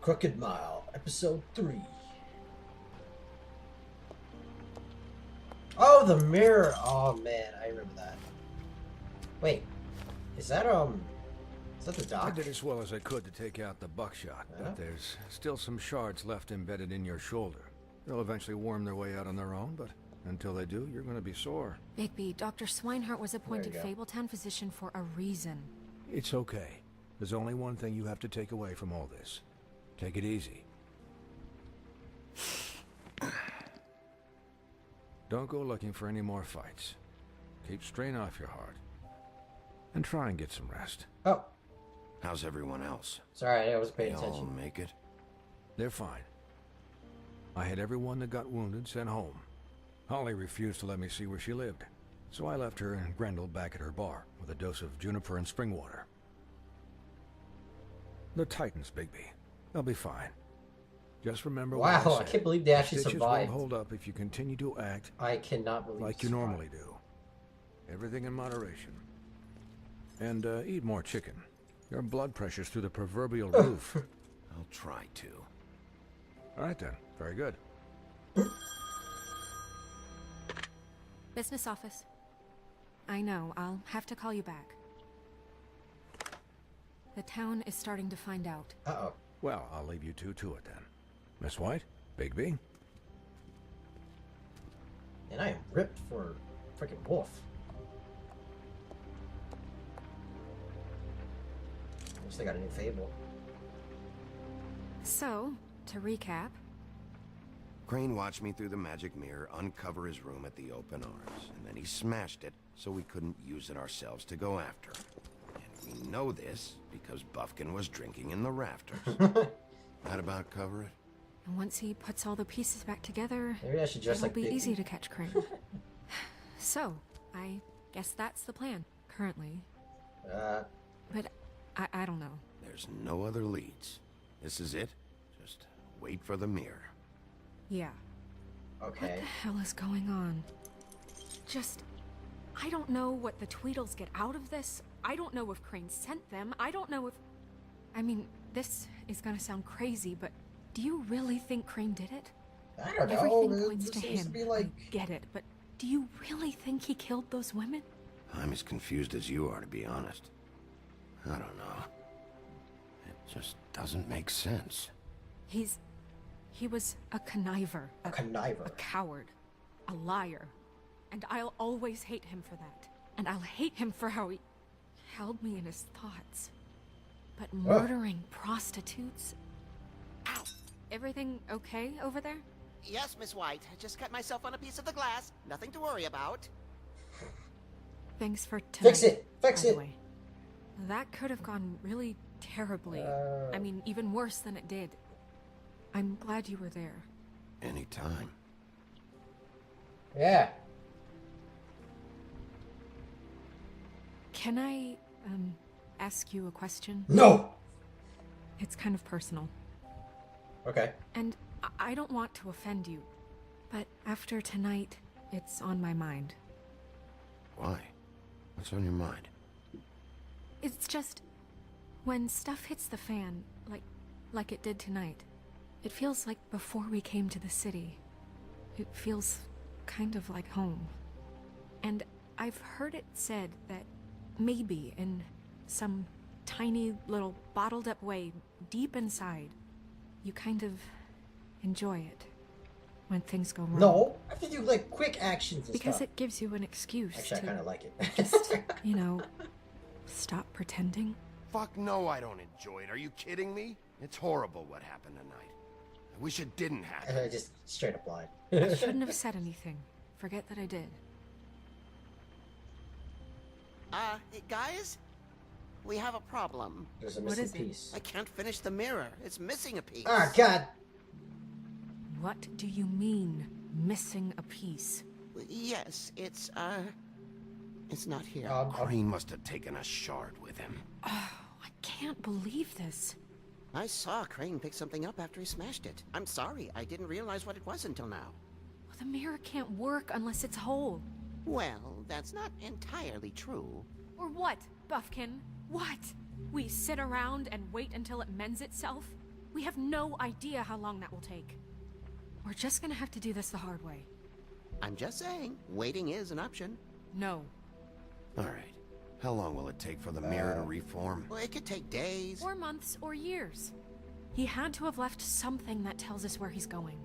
Crooked Mile, episode 3. Oh, the mirror! Oh man, I remember that. Wait, is that the dock? I did as well as I could to take out the buckshot, but there's still some shards left embedded in your shoulder. They'll eventually worm their way out on their own, but until they do, you're going to be sore. Bigby, Dr. Swineheart was appointed Fabletown physician for a reason. It's okay. There's only one thing you have to take away from all this. Take it easy. Don't go looking for any more fights. Keep strain off your heart. And try and get some rest. Oh. How's everyone else? Sorry, I wasn't paying They all attention. make it? They're fine. I had everyone that got wounded sent home. Holly refused to let me see where she lived, so I left her and Grendel back at her bar with a dose of juniper and spring water. The Titans, Bigby. They'll be fine. Just remember what I Wow, I said. can't believe they actually Stitches survived. won't hold up if you continue to act I cannot believe like you normally do. Everything in moderation. And eat more chicken. Your blood pressure's through the proverbial roof. I'll try to. All right then. Very good. Business office. I know, I'll have to call you back. The town is starting to find out. Uh-oh. Well, I'll leave you two to it then. Miss White, Bigby. And I am ripped for freaking Wolf. At least they got a new Fable. So, to recap, Crane watched me through the magic mirror uncover his room at the open arms, and then he smashed it so we couldn't use it ourselves to go after him. And we know this because Buffkin was drinking in the rafters. That about cover it? and once he puts all the pieces back together, Maybe I should just it'll like be Bigby. easy to catch Crane. So, I guess that's the plan, currently. But I don't know. There's no other leads. This is it. Just wait for the mirror. Yeah. What Okay. the hell is going on? I don't know what the Tweedles get out of this. I don't know if Crane sent them. I don't know if... I mean, this is gonna sound crazy, but do you really think Crane did it? I don't know. Everything points This to seems him. to be like... I get it, but do you really think he killed those women? I'm as confused as you are, to be honest. I don't know. It just doesn't make sense. He was a conniver. A conniver. A coward. A liar. And I'll always hate him for that. And I'll hate him for how he held me in his thoughts. But murdering prostitutes? Ow! Everything okay over there? Yes, Miss White. I just cut myself on a piece of the glass. Nothing to worry about. Thanks for tonight. Fix it! Fix by the it! way. That could have gone really terribly. I mean, even worse than it did. I'm glad you were there. Anytime. Yeah. Can I, ask you a question? No! It's kind of personal. Okay. And I don't want to offend you, but after tonight, it's on my mind. Why? What's on your mind? It's just, when stuff hits the fan, like it did tonight, it feels like before we came to the city. It feels kind of like home. And I've heard it said that maybe in some tiny little bottled up way deep inside, you kind of enjoy it when things go wrong. No! I have to do like quick actions and Because stuff. it gives you an excuse Actually, I to kind of like it. just, you know, stop pretending. Fuck no, I don't enjoy it. Are you kidding me? It's horrible what happened tonight. I wish it didn't happen. I just straight up lied. I shouldn't have said anything. Forget that I did. Hey, guys? We have a problem. There's a What missing is it? piece. I can't finish the mirror. It's missing a piece. Ah, God! What do you mean, missing a piece? Yes, it's not here. Crane must have taken a shard with him. Oh, I can't believe this. I saw Crane pick something up after he smashed it. I'm sorry, I didn't realize what it was until now. Well, the mirror can't work unless it's whole. Well, that's not entirely true. Or what, Buffkin? What? We sit around and wait until it mends itself? We have no idea how long that will take. We're just gonna have to do this the hard way. I'm just saying, waiting is an option. No. All right. How long will it take for the mirror to reform? Well, it could take days. Or months or years. He had to have left something that tells us where he's going.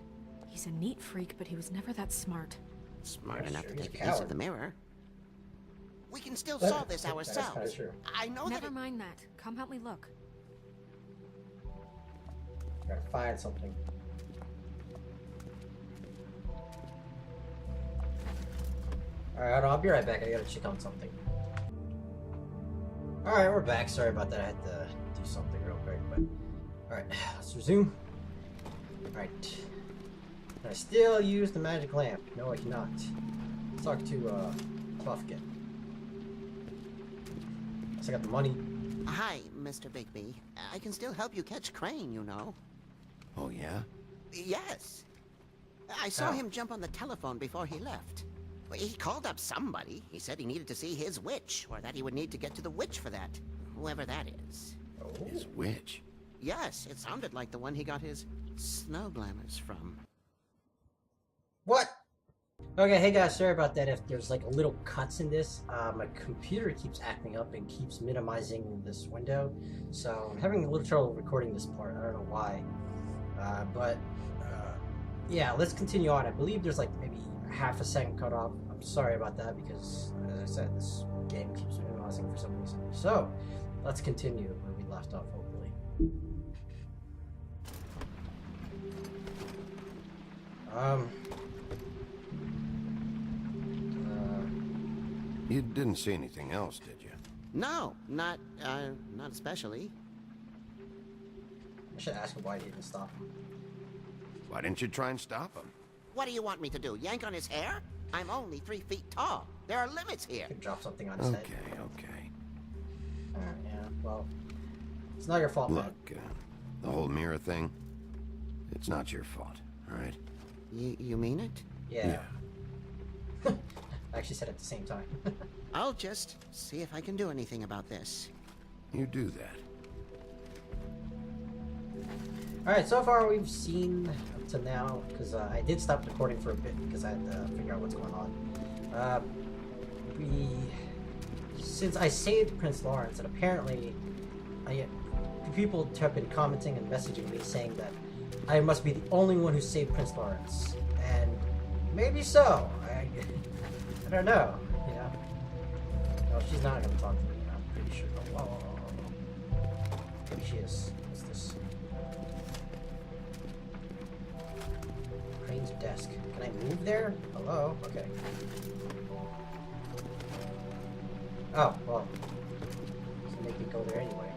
He's a neat freak, but he was never that smart. Smart Yeah, enough sure, to he's take a a piece of coward. the mirror. We can still That- solve this that's kinda ourselves. true. I know that. Never mind that. Come help me look. Gotta find something. Alright, I'll be right back. I gotta check on something. Alright, we're back. Sorry about that. I had to do something real quick, but... Alright, let's resume. Alright. Can I still use the magic lamp? No, I cannot. Let's talk to, Buff again. Guess I got the money. Hi, Mr. Bigby. I can still help you catch Crane, you know. Oh, yeah? Yes. I saw Oh. him jump on the telephone before he left. Well, he called up somebody. He said he needed to see his witch, or that he would need to get to the witch for that. Whoever that is. Oh. His witch. Yes, it sounded like the one he got his snow glamours from. What? Okay, hey guys, sorry about that. If there's like little cuts in this, my computer keeps acting up and keeps minimizing this window, so I'm having a little trouble recording this part. I don't know why, yeah, let's continue on. I believe there's like maybe half a second cut off. I'm sorry about that because, as I said, this game keeps minimizing for some reason. So let's continue where we left off, hopefully. You didn't see anything else, did you? No, not especially. I should ask him why he didn't stop him. Why didn't you try and stop him? What do you want me to do, yank on his hair? I'm only 3 feet tall. There are limits here. Could drop something on his head. Okay. Alright, yeah, well, it's not your fault, man. Look, the whole mirror thing, it's not your fault, all right? You mean it? Yeah. I actually said it at the same time. I'll just see if I can do anything about this. You do that. Alright, so far we've seen up to now, because I did stop recording for a bit because I had to figure out what's going on. Since I saved Prince Lawrence, and apparently people have been commenting and messaging me saying that I must be the only one who saved Prince Lawrence. And maybe so. I don't know, you know. No, she's not going to talk to me, I'm pretty sure. Oh, maybe she is. What's this? Crane's desk. Can I move there? Hello? Okay. Oh, well. Doesn't make me go there anyway.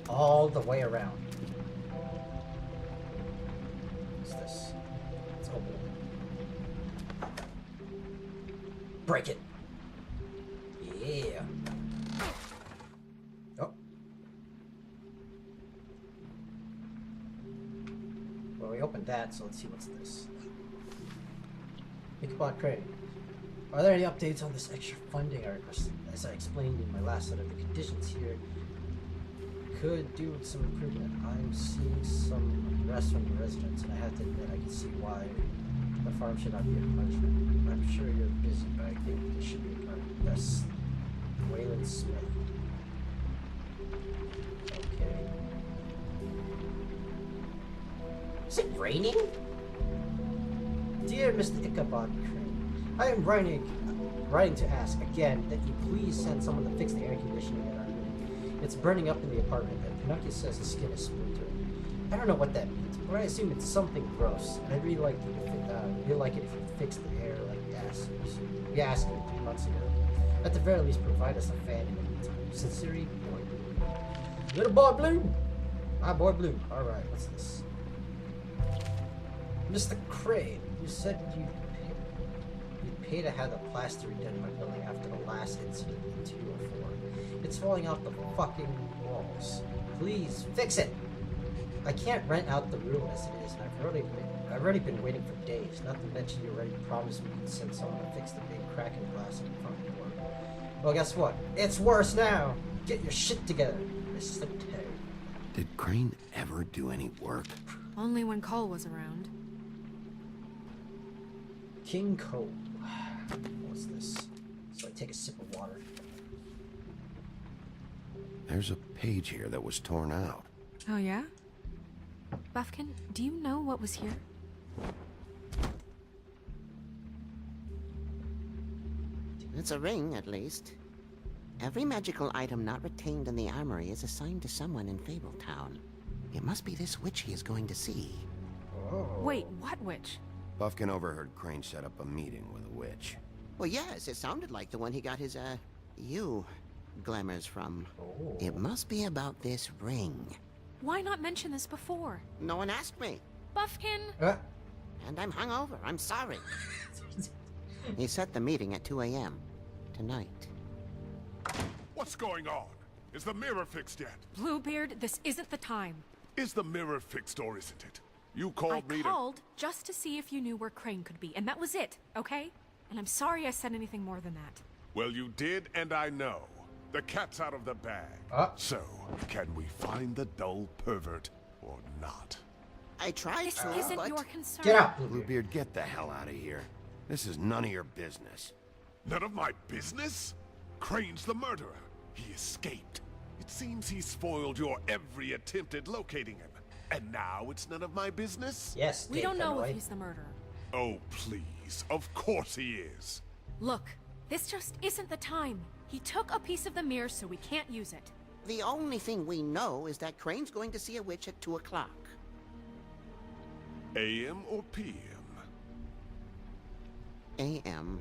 All the way around. What's this? Let's open it. Break it. Yeah. Oh. Well, we opened that, so let's see what's this. Ichabod Crane. Are there any updates on this extra funding I requested? As I explained in my last letter, the conditions here could do with some improvement. I'm seeing some rest from the residents, and I have to admit I can see why the farm should not be a punishment. I'm sure you're busy, but I think this should be done. Yes. Waylon Smith. Okay. Is it raining? Dear Mr. Ichabod Crane, I am writing to ask again that you please send someone to fix the air conditioning in our room. It's burning up in the apartment, and Pinocchio says his skin is splintering. I don't know what that means, but I assume it's something gross, and I'd really like it if you fixed the air like you asked me 3 months ago. At the very least, provide us a fan in the meantime. Sincerely, Boy Blue. Little Boy Blue! My Boy Blue. Alright, what's this? Mr. Crane, you said you'd pay to have the plaster redone in my building after the last incident in 204. It's falling off the fucking walls. Please, fix it! I can't rent out the room as it is, and I've already been waiting for days, not to mention you already promised me you'd send someone to fix the big crack in glass in the front door. Well, guess what? It's worse now! Get your shit together, Mr. Terry. Did Crane ever do any work? Only when Cole was around. King Cole. What's this? So I take a sip of water. There's a page here that was torn out. Oh, yeah? Buffkin, do you know what was here? It's a ring, at least. Every magical item not retained in the armory is assigned to someone in Fabletown. It must be this witch he is going to see. Oh. Wait, what witch? Buffkin overheard Crane set up a meeting with a witch. Well, yes, it sounded like the one he got his, glamours from. Oh. It must be about this ring. Why not mention this before? No one asked me. Buffkin! And I'm hungover. I'm sorry. He set the meeting at 2 a.m. tonight. What's going on? Is the mirror fixed yet? Bluebeard, this isn't the time. Is the mirror fixed or isn't it? You called me I called just to see if you knew where Crane could be, and that was it, okay? And I'm sorry I said anything more than that. Well, you did, and I know. The cat's out of the bag. So, can we find the dull pervert or not? I tried This to, isn't but... your concern. Get out, Bluebeard. Bluebeard, get the hell out of here. This is none of your business. None of my business? Crane's the murderer. He escaped. It seems he spoiled your every attempt at locating him. And now it's none of my business? Yes, We Dave don't know Fenway. if he's the murderer. Oh, please. Of course he is. Look, this just isn't the time. He took a piece of the mirror, so we can't use it. The only thing we know is that Crane's going to see a witch at 2 o'clock. AM or PM? A.M.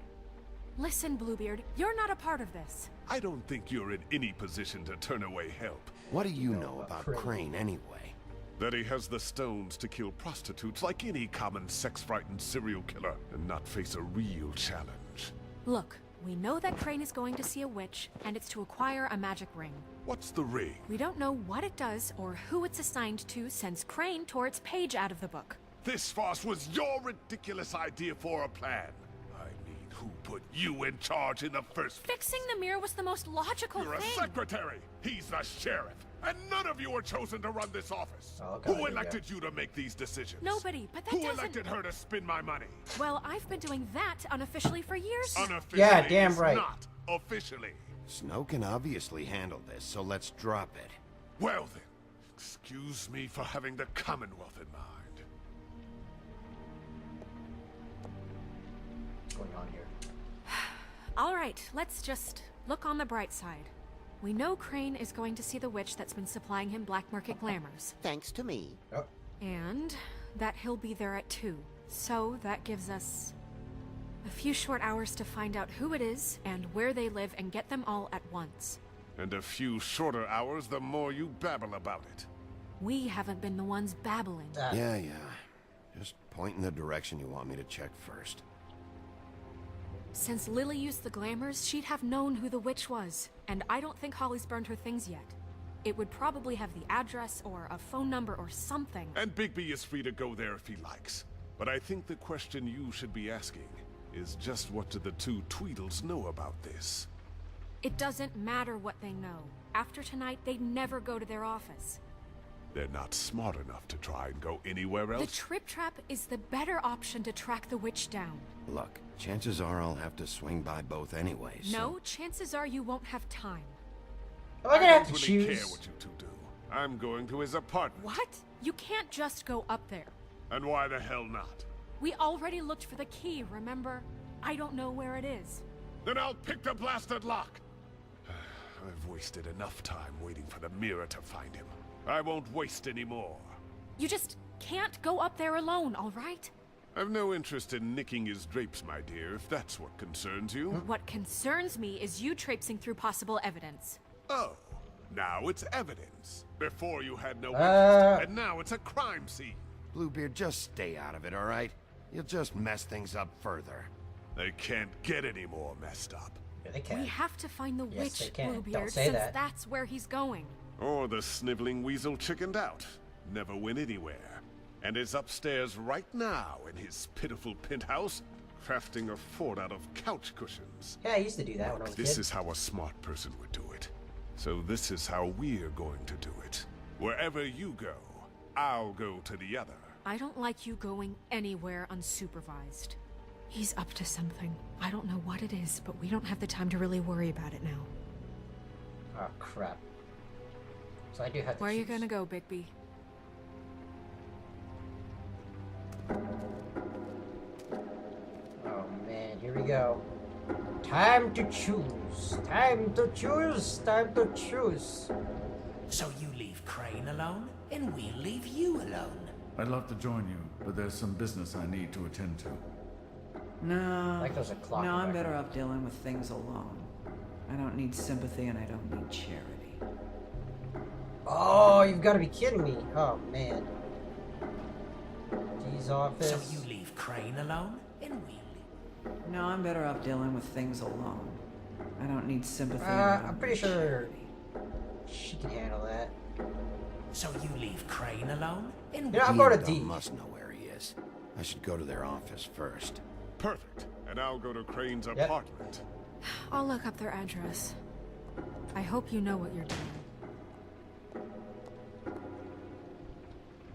Listen, Bluebeard, you're not a part of this. I don't think you're in any position to turn away help. What do you know about about Crane? Crane anyway? That he has the stones to kill prostitutes like any common sex-frightened serial killer and not face a real challenge. Look, we know that Crane is going to see a witch, and it's to acquire a magic ring. What's the ring? We don't know what it does or who it's assigned to since Crane tore its page out of the book. This farce was your ridiculous idea for a plan. I mean, who put you in charge in the first place? Fixing the mirror was the most logical You're a thing. secretary. He's the sheriff. And none of you were chosen to run this office. Oh, God, Who here we elected you to make these decisions? Nobody, but that Who doesn't... elected her to spend my money? Well, I've been doing that unofficially for years. Unofficially. Yeah, damn is right. Not officially. Snow can obviously handle this, so let's drop it. Well then, excuse me for having the Commonwealth in mind. What's going on here? All right, let's just look on the bright side. We know Crane is going to see the witch that's been supplying him black market glamours. Thanks to me. Oh, And that he'll be there at 2. So that gives us a few short hours to find out who it is and where they live and get them all at once. And a few shorter hours, the more you babble about it. We haven't been the ones babbling. Yeah. Just point in the direction you want me to check first. Since Lily used the glamours, she'd have known who the witch was. And I don't think Holly's burned her things yet. It would probably have the address or a phone number or something. And Bigby is free to go there if he likes. But I think the question you should be asking is just what do the two Tweedles know about this? It doesn't matter what they know. After tonight, they'd never go to their office. They're not smart enough to try and go anywhere else. The Trip Trap is the better option to track the witch down. Look, chances are I'll have to swing by both anyways. so- No, chances are you won't have time. am I gonna have to don't really choose? care what you two do. I'm going to his apartment. What? You can't just go up there. And why the hell not? We already looked for the key, remember? I don't know where it is. Then I'll pick the blasted lock. I've wasted enough time waiting for the mirror to find him. I won't waste any more. You just can't go up there alone, all right? I've no interest in nicking his drapes, my dear, if that's what concerns you. What concerns me is you traipsing through possible evidence. Oh, now it's evidence. Before you had no interest, and now it's a crime scene. Bluebeard, just stay out of it, all right? You'll just mess things up further. They can't get any more messed up. Yeah, they can. We have to find the Yes, they witch, can. Bluebeard, Don't say since that. that's where he's going. Or the sniveling weasel chickened out. Never went anywhere. And is upstairs right now in his pitiful penthouse, crafting a fort out of couch cushions. Yeah, I used to do that when I was a This kid. is how a smart person would do it. So this is how we're going to do it. Wherever you go, I'll go to the other. I don't like you going anywhere unsupervised. He's up to something. I don't know what it is, but we don't have the time to really worry about it now. Oh, crap. So I do have to Where are you choose. gonna go, Bigby? Oh, man. Here we go. Time to choose. Time to choose. Time to choose. So you leave Crane alone, and we'll leave you alone. I'd love to join you, but there's some business I need to attend to. No. Like there's a clock No, in the I'm better background. off dealing with things alone. I don't need sympathy and I don't need charity. Oh, you've got to be kidding me. Oh, man. D's office. So you leave Crane alone, and we'll leave. No, I'm better off dealing with things alone. I don't need sympathy. and I don't I'm pretty need sure charity. she can handle that. So you leave Crane alone, and You know, I'm He going and to Gum D. must know where he is. I should go to their office first. Perfect. And I'll go to Crane's apartment. I'll look up their address. I hope you know what you're doing.